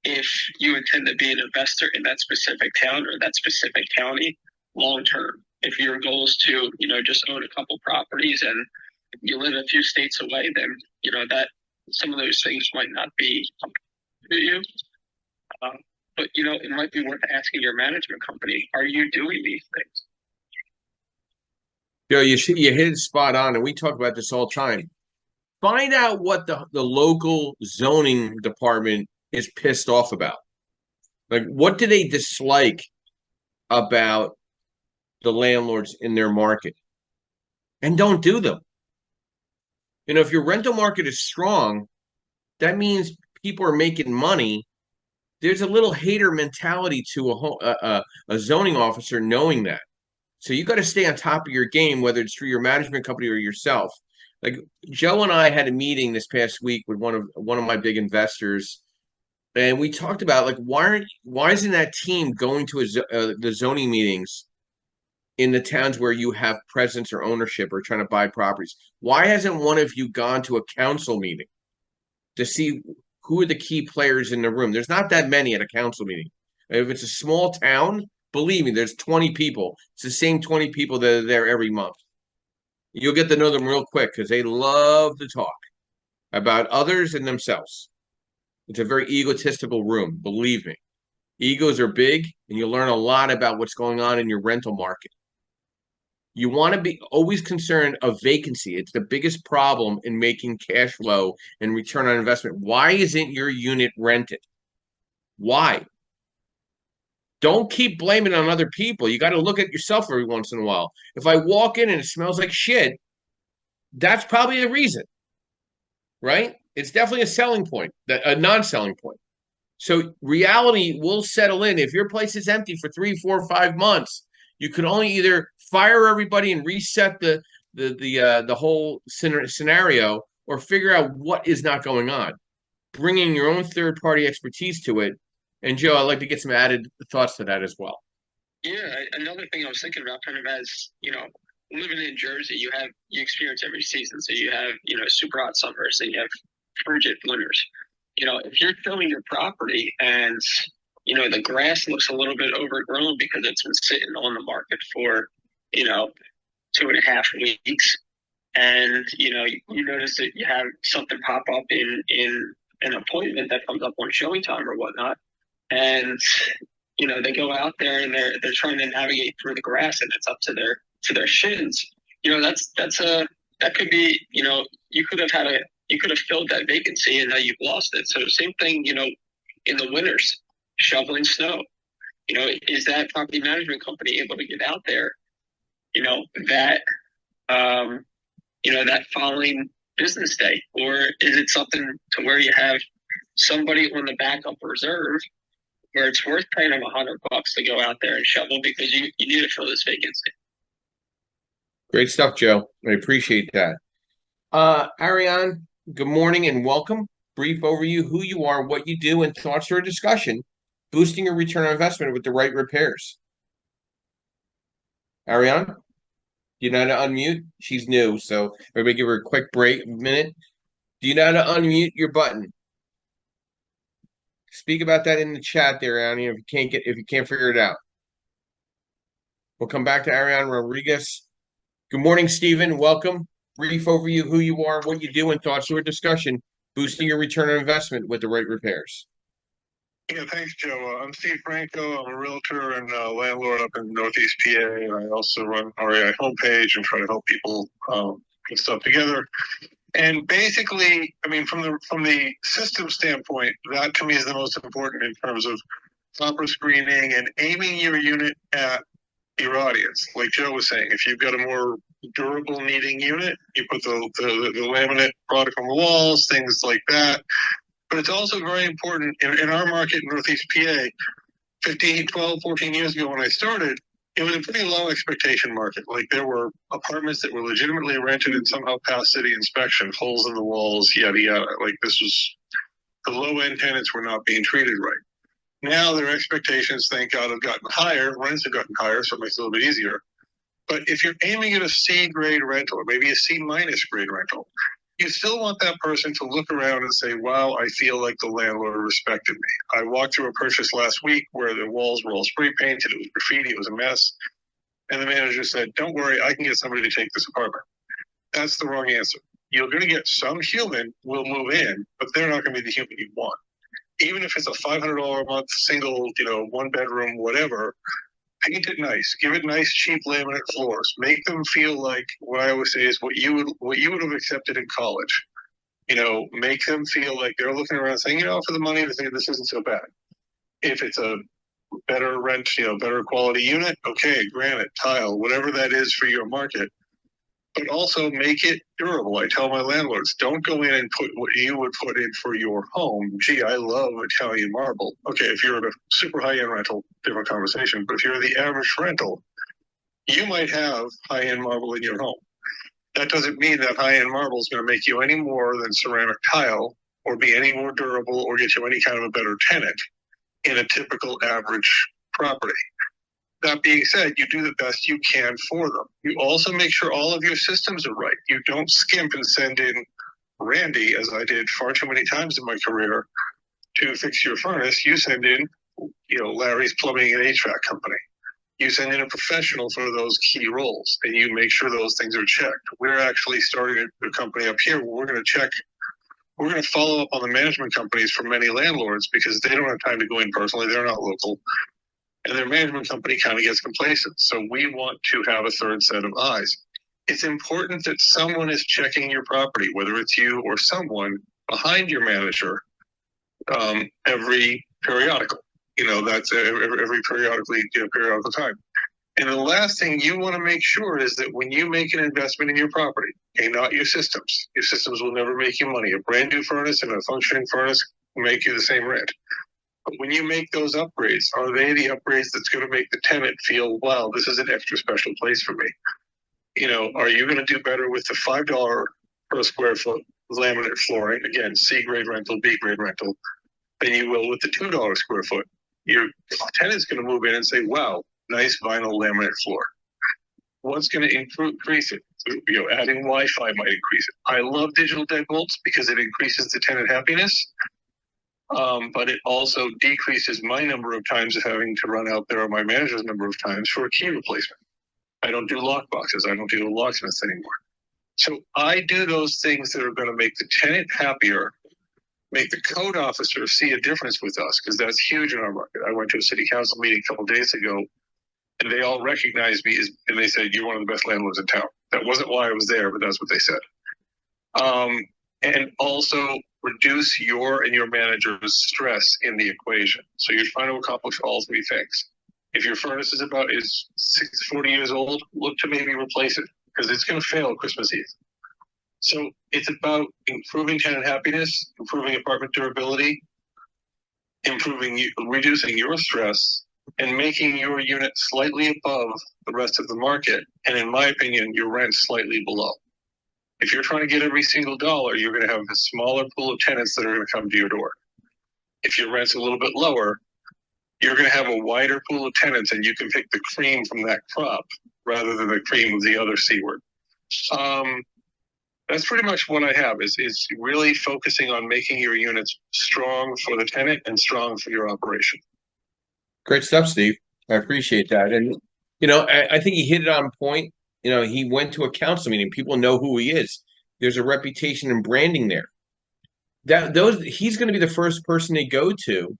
if you intend to be an investor in that specific town or that specific county long term. If your goal is to, just own a couple properties and you live a few states away, then, that some of those things might not be to you. But, it might be worth asking your management company, are you doing these things? Joe, you hit it spot on, and we talk about this all the time. Find out what the local zoning department is pissed off about. Like, what do they dislike about the landlords in their market? And don't do them. If your rental market is strong, that means people are making money. There's a little hater mentality to a zoning officer knowing that. So you got to stay on top of your game, whether it's through your management company or yourself. Like Joe and I had a meeting this past week with one of my big investors, and we talked about like why isn't that team going to the zoning meetings in the towns where you have presence or ownership or trying to buy properties? Why hasn't one of you gone to a council meeting to see who are the key players in the room? There's not that many at a council meeting. If it's a small town, believe me, there's 20 people. It's the same 20 people that are there every month. You'll get to know them real quick because they love to talk about others and themselves. It's a very egotistical room, believe me. Egos are big, and you'll learn a lot about what's going on in your rental market. You want to be always concerned of vacancy. It's the biggest problem in making cash flow and return on investment. Why isn't your unit rented? Why? Don't keep blaming it on other people. You got to look at yourself every once in a while. If I walk in and it smells like shit, that's probably the reason, right? It's definitely a selling point, a non-selling point. So reality will settle in. If your place is empty for 3, 4, 5 months, you can only either fire everybody and reset the whole scenario, or figure out what is not going on, bringing your own third-party expertise to it. And Joe, I'd like to get some added thoughts to that as well. Yeah, another thing I was thinking about, kind of as living in Jersey, you experience every season. So you have, super hot summers, and you have frigid winters. If you're filming your property and the grass looks a little bit overgrown because it's been sitting on the market for 2.5 weeks, and you notice that you have something pop up in an appointment that comes up on showing time or whatnot, and they go out there and they're trying to navigate through the grass, and it's up to their shins. That could be, you could have filled that vacancy, and now you've lost it. So same thing, in the winters, shoveling snow. Is that property management company able to get out there, that that following business day, or is it something to where you have somebody on the backup reserve where it's worth paying them $100 to go out there and shovel because you need to fill this vacancy? Great stuff, Joe. I appreciate that. Ariane, good morning and welcome. Brief overview, who you are, what you do, and thoughts for a discussion, boosting your return on investment with the right repairs. Ariane, you know how to unmute? She's new, so everybody give her a quick minute. Do you know how to unmute your button? Speak about that in the chat there, Ariane, if you can't figure it out. We'll come back to Ariane Rodriguez. Good morning, Stephen. Welcome. Brief overview, who you are, what you do, and thoughts to a discussion, boosting your return on investment with the right repairs. Yeah, thanks, Joe. I'm Steve Franco. I'm a realtor and landlord up in Northeast PA, and I also run ROI homepage and try to help people put stuff together. And basically, I mean, from the system standpoint, that to me is the most important in terms of proper screening and aiming your unit at your audience. Like Joe was saying, if you've got a more durable needing unit, you put the laminate product on the walls, things like that. But it's also very important in our market in Northeast PA, 14 years ago when I started, it was a pretty low expectation market. Like there were apartments that were legitimately rented and somehow passed city inspection, holes in the walls, yada, yada. Like this was, the low end tenants were not being treated right. Now their expectations, thank God, have gotten higher. Rents have gotten higher, so it makes it a little bit easier. But if you're aiming at a C grade rental, or maybe a C minus grade rental, you still want that person to look around and say, wow, I feel like the landlord respected me. I walked through a purchase last week where the walls were all spray painted, it was graffiti, it was a mess. And the manager said, don't worry, I can get somebody to take this apartment. That's the wrong answer. You're going to get some human will move in, but they're not going to be the human you want. Even if it's a $500 a month single, one bedroom, whatever, paint it nice. Give it nice, cheap laminate floors. Make them feel like what I always say is what you would have accepted in college. Make them feel like they're looking around saying, for the money, this isn't so bad. If it's a better rent, better quality unit, okay, granite, tile, whatever that is for your market. But also make it durable. I tell my landlords, don't go in and put what you would put in for your home. Gee, I love Italian marble. Okay, if you're at a super high-end rental, different conversation. But if you're the average rental, you might have high-end marble in your home. That doesn't mean that high-end marble is going to make you any more than ceramic tile or be any more durable or get you any kind of a better tenant in a typical average property. That being said, you do the best you can for them. You also make sure all of your systems are right. You don't skimp and send in Randy, as I did far too many times in my career, to fix your furnace. You send in, Larry's Plumbing and HVAC company. You send in a professional for those key roles, and you make sure those things are checked. We're actually starting a company up here where we're going to follow up on the management companies for many landlords because they don't have time to go in personally. They're not local. And their management company kind of gets complacent. So we want to have a third set of eyes. It's important that someone is checking your property, whether it's you or someone behind your manager, every periodical. That's every periodical time. And the last thing you want to make sure is that when you make an investment in your property, okay, not your systems will never make you money. A brand new furnace and a functioning furnace will make you the same rent. But when you make those upgrades, are they the upgrades that's going to make the tenant feel, wow, this is an extra special place for me? Are you going to do better with the $5 per square foot laminate flooring, again, C grade rental, B grade rental, than you will with the $2 square foot? Your tenant's going to move in and say, wow, nice vinyl laminate floor. what's going to increase it? Adding Wi-Fi might increase it. I love digital deadbolts because it increases the tenant happiness, but it also decreases my number of times of having to run out there, or my manager's number of times for a key replacement. I don't do lock boxes. I don't do locksmiths anymore. So I do those things that are going to make the tenant happier, make the code officer see a difference with us, because that's huge in our market. I went to a city council meeting a couple of days ago, and they all recognized me and they said, "You're one of the best landlords in town." That wasn't why I was there, but that's what they said. And also reduce your and your manager's stress in the equation. So you're trying to accomplish all three things. If your furnace is 40 years old, look to maybe replace it, because it's going to fail Christmas Eve. So it's about improving tenant happiness, improving apartment durability, reducing your stress, and making your unit slightly above the rest of the market. And in my opinion, your rent slightly below. If you're trying to get every single dollar, you're going to have a smaller pool of tenants that are going to come to your door. If your rent's a little bit lower, you're going to have a wider pool of tenants, and you can pick the cream from that crop rather than the cream of the other C word. That's pretty much what I have, is really focusing on making your units strong for the tenant and strong for your operation. Great stuff, Steve. I appreciate that. And, I think he hit it on point. He went to a council meeting. People know who he is. There's a reputation and branding there. He's going to be the first person they go to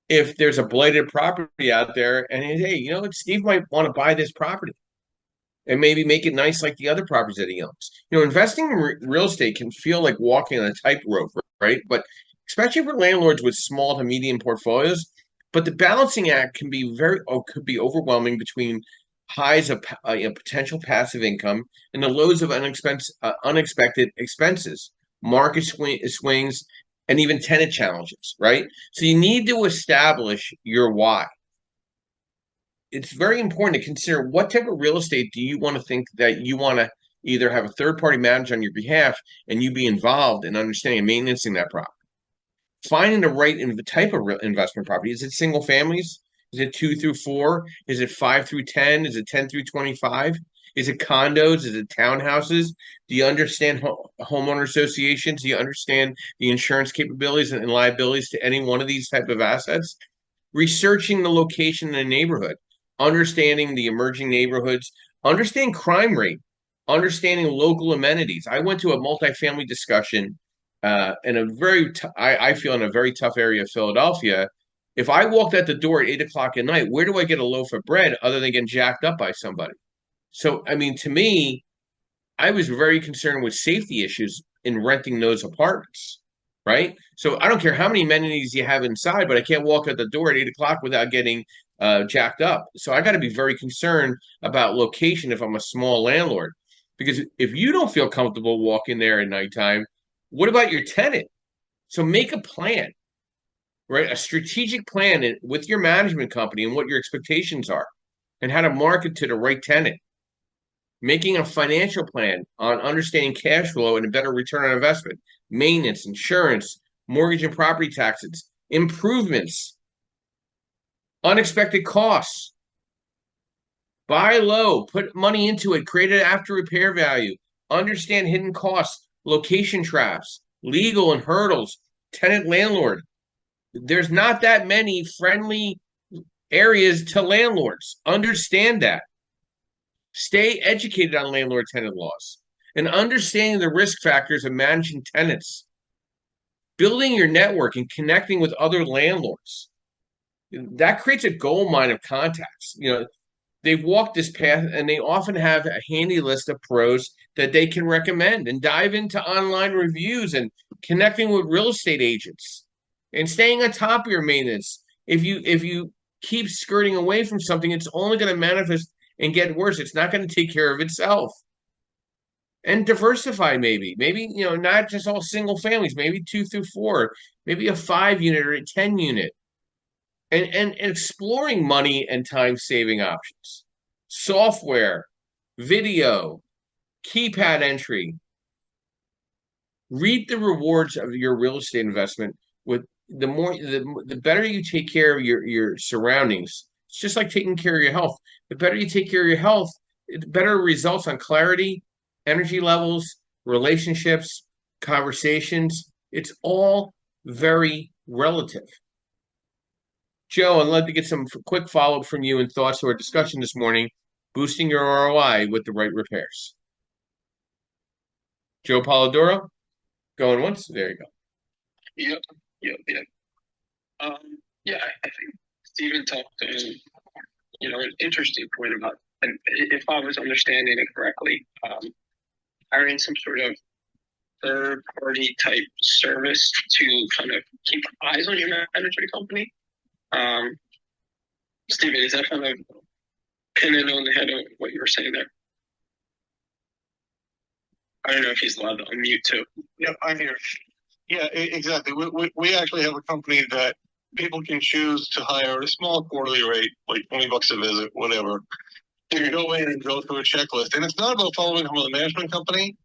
if there's a blighted property out there, and hey, Steve might want to buy this property and maybe make it nice like the other properties that he owns. Investing in real estate can feel like walking on a tightrope, right? But especially for landlords with small to medium portfolios. But the balancing act can be could be overwhelming between highs of potential passive income and the lows of unexpected expenses, market swings, and even tenant challenges, right? So you need to establish your why. It's very important to consider what type of real estate do you want to think that you want to either have a third-party manager on your behalf and you be involved in understanding and maintaining that property. Finding the right type of investment property. Is it single families? Is it 2 through 4? Is it 5 through 10? Is it 10 through 25? Is it condos? Is it townhouses? Do you understand homeowner associations? Do you understand the insurance capabilities and liabilities to any one of these type of assets? Researching the location in the neighborhood, understanding the emerging neighborhoods, understanding crime rate, understanding local amenities. I went to a multifamily discussion in I feel in a very tough area of Philadelphia. If I walked out the door at 8 o'clock at night, where do I get a loaf of bread other than getting jacked up by somebody? So, to me, I was very concerned with safety issues in renting those apartments, right? So I don't care how many amenities you have inside, but I can't walk out the door at 8 o'clock without getting jacked up. So I got to be very concerned about location if I'm a small landlord, because if you don't feel comfortable walking there at nighttime, what about your tenant? So make a plan, right? A strategic plan with your management company and what your expectations are and how to market to the right tenant. Making a financial plan on understanding cash flow and a better return on investment, maintenance, insurance, mortgage and property taxes, improvements, unexpected costs. Buy low, put money into it, create an after repair value, understand hidden costs, location traps, legal and hurdles, tenant landlord. There's not that many friendly areas to landlords. Understand that. Stay educated on landlord-tenant laws and understanding the risk factors of managing tenants. Building your network and connecting with other landlords. That creates a gold mine of contacts. They've walked this path and they often have a handy list of pros that they can recommend, and dive into online reviews and connecting with real estate agents and staying on top of your maintenance. If you keep skirting away from something, it's only going to manifest and get worse. It's not going to take care of itself. And diversify, maybe, not just all single families, maybe 2 through 4, maybe a 5 unit or a 10 unit, and exploring money and time saving options, software, video, keypad entry. Reap the rewards of your real estate investment with the better you take care of your surroundings. It's just like taking care of your health. The better you take care of your health, better results on clarity, energy levels, relationships, conversations. It's all very relative. Joe, I'd love to get some quick follow-up from you and thoughts to our discussion this morning, boosting your ROI with the right repairs. Joe Polidoro, going once. There you go. Yep. Yep. Yeah, I think Stephen talked to, an interesting point about, and if I was understanding it correctly, hiring some sort of third party type service to kind of keep eyes on your management company. Stephen, is that kind of pinning on the head of what you were saying there? I don't know if he's allowed to unmute too. Yep, I'm here. Yeah, exactly. We actually have a company that people can choose to hire at a small quarterly rate, like $20 a visit, whatever. You go in and go through a checklist. And it's not about following from the management company.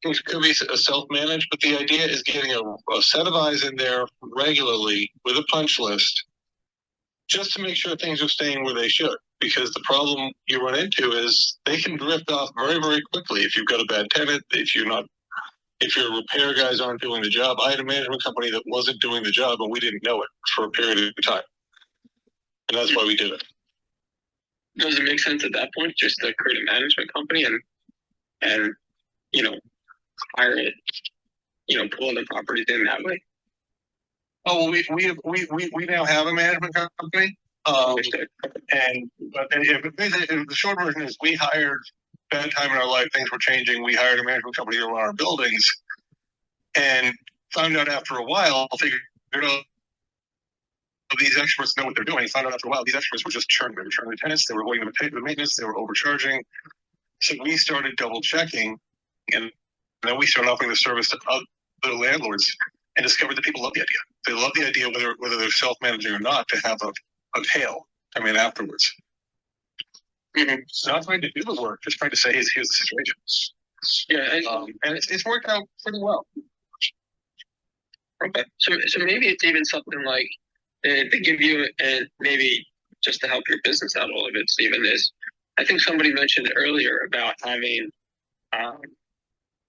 It could be a self-managed, but the idea is getting a set of eyes in there regularly with a punch list just to make sure things are staying where they should. Because the problem you run into is they can drift off very, very quickly if you've got a bad tenant, if your repair guys aren't doing the job. I had a management company that wasn't doing the job and we didn't know it for a period of time. And that's why we did it. Does it make sense at that point just to create a management company and hire it, pull the properties in that way? Oh, we now have a management company. And the short version is we hired, bad time in our life, things were changing. We hired a management company to run our buildings and found out after a while, figured out these experts know what they're doing. Found out after a while, these experts were just churning. They were churning the tenants. They were avoiding the maintenance. They were overcharging. So we started double checking, and then we started offering the service to other landlords and discovered that people love the idea. They love the idea, whether they're self-managing or not, to have a tail come in afterwards. Mm-hmm. So not trying to do the work, just trying to say, here's the situation. Yeah, and it's worked out pretty well. Okay, so maybe it's even something like they give you, and maybe just to help your business out a little bit, Stephen, is I think somebody mentioned earlier about having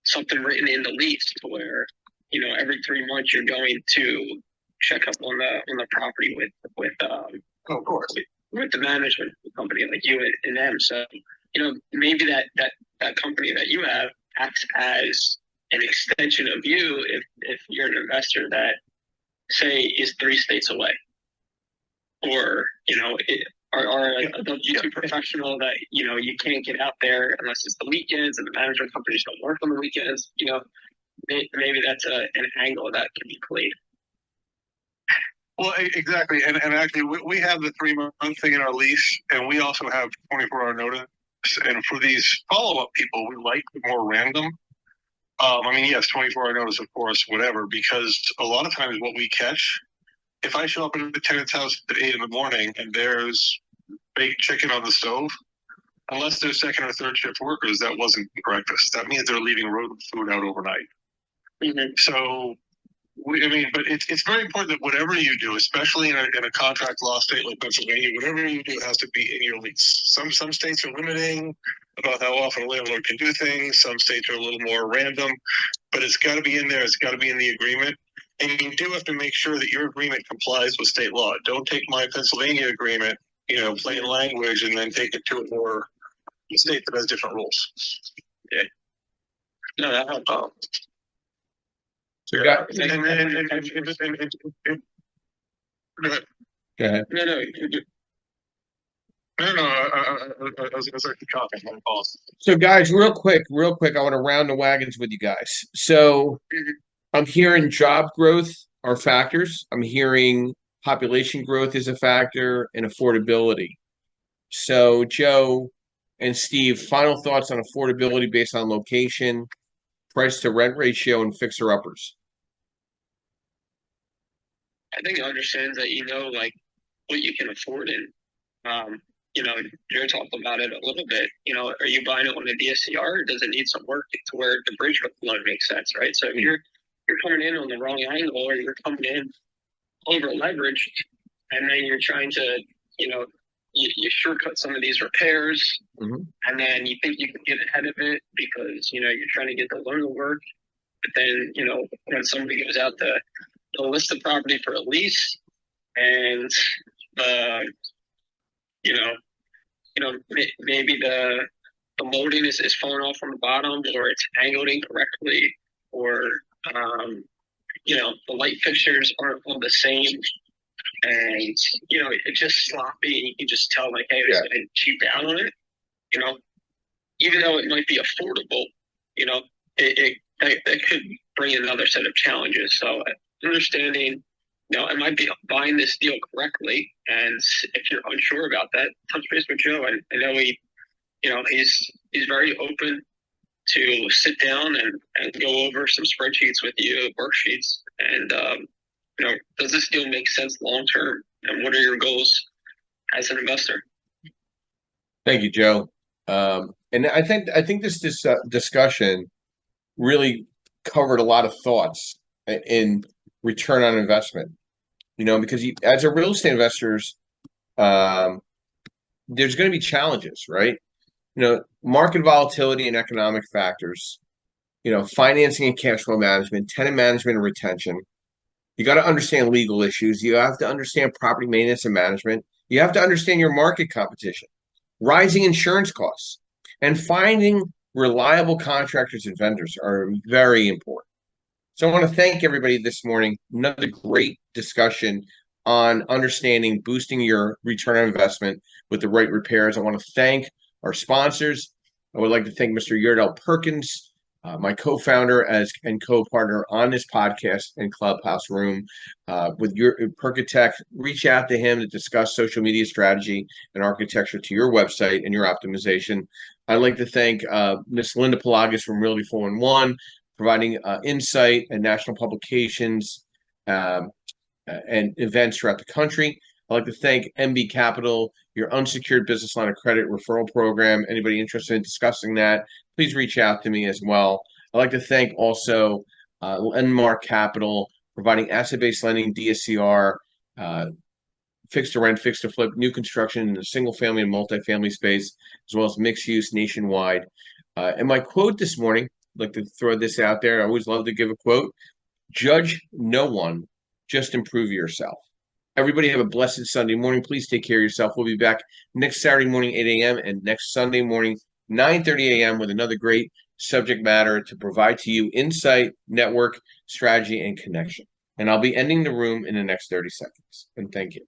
something written in the lease to where every 3 months you're going to check up on the property with of course, with the management company like you and them. So maybe that company that you have acts as an extension of you if you're an investor that say is 3 states away, or a W2 professional that you can't get out there unless it's the weekends, and the management companies don't work on the weekends. Maybe that's an angle that can be played. Well, exactly, and actually, we have the 3-month thing in our lease, and we also have 24-hour notice. And for these follow-up people, we like more random. Yes, 24-hour notice, of course, whatever, because a lot of times what we catch, if I show up at the tenant's house at 8 in the morning and there's baked chicken on the stove, unless they're second or third shift workers, that wasn't breakfast. That means they're leaving road food out overnight. Mm-hmm. So, but it's very important that whatever you do, especially in a contract law state like Pennsylvania, whatever you do has to be in your lease. Some states are limiting about how often a landlord can do things. Some states are a little more random, but it's got to be in there. It's got to be in the agreement. And you do have to make sure that your agreement complies with state law. Don't take my Pennsylvania agreement, plain language, and then take it to a state that has different rules. Yeah. No, that helps. So go ahead. No. I was actually talking. So, guys, real quick, I want to round the wagons with you guys. So, I'm hearing job growth are factors. I'm hearing population growth is a factor, and affordability. So, Joe and Steve, final thoughts on affordability based on location, price to rent ratio, and fixer uppers. I think it understands that what you can afford, and you're talking about it a little bit. Are you buying it on a DSCR, or does it need some work to where the bridge loan makes sense, right? So if you're coming in on the wrong angle, or you're coming in over leveraged, and then you're trying to you shortcut some of these repairs, Mhm. and then you think you can get ahead of it because you're trying to get the loan to work. But then when somebody goes out to list the property for a lease, and the maybe the molding is falling off from the bottom, or it's angled incorrectly, or the light fixtures aren't all the same, and it's just sloppy, and you can just tell, like, hey, it's going to cheap out on it. Even though it might be affordable, that could bring another set of challenges. So understanding, am I buying this deal correctly? And if you're unsure about that, touch base with Joe. I know he's very open to sit down and go over some spreadsheets with you, worksheets, and does this deal make sense long term? And what are your goals as an investor? Thank you, Joe. And I think this discussion really covered a lot of thoughts in return on investment. Because as a real estate investors, there's going to be challenges, right? Market volatility and economic factors, financing and cash flow management, tenant management and retention. You got to understand legal issues. You have to understand property maintenance and management. You have to understand your market competition, rising insurance costs, and finding reliable contractors and vendors are very important. So I want to thank everybody this morning. Another great discussion on understanding boosting your return on investment with the right repairs. I want to thank our sponsors. I would like to thank Mr. Yardell Perkins, my co-founder and co-partner on this podcast and Clubhouse Room. With your Perkatech, reach out to him to discuss social media strategy and architecture to your website and your optimization. I'd like to thank Ms. Linda Pelagas from Realty 411, providing insight and national publications and events throughout the country. I'd like to thank MB Capital, your unsecured business line of credit referral program. Anybody interested in discussing that, please reach out to me as well. I'd like to thank also Landmark Capital, providing asset-based lending, DSCR, fixed to rent, fixed to flip, new construction in the single family and multifamily space, as well as mixed use nationwide. And my quote this morning, I'd like to throw this out there. I always love to give a quote. Judge no one, just improve yourself. Everybody have a blessed Sunday morning. Please take care of yourself. We'll be back next Saturday morning, 8 a.m. and next Sunday morning, 9:30 a.m. with another great subject matter to provide to you insight, network, strategy, and connection. And I'll be ending the room in the next 30 seconds. And thank you.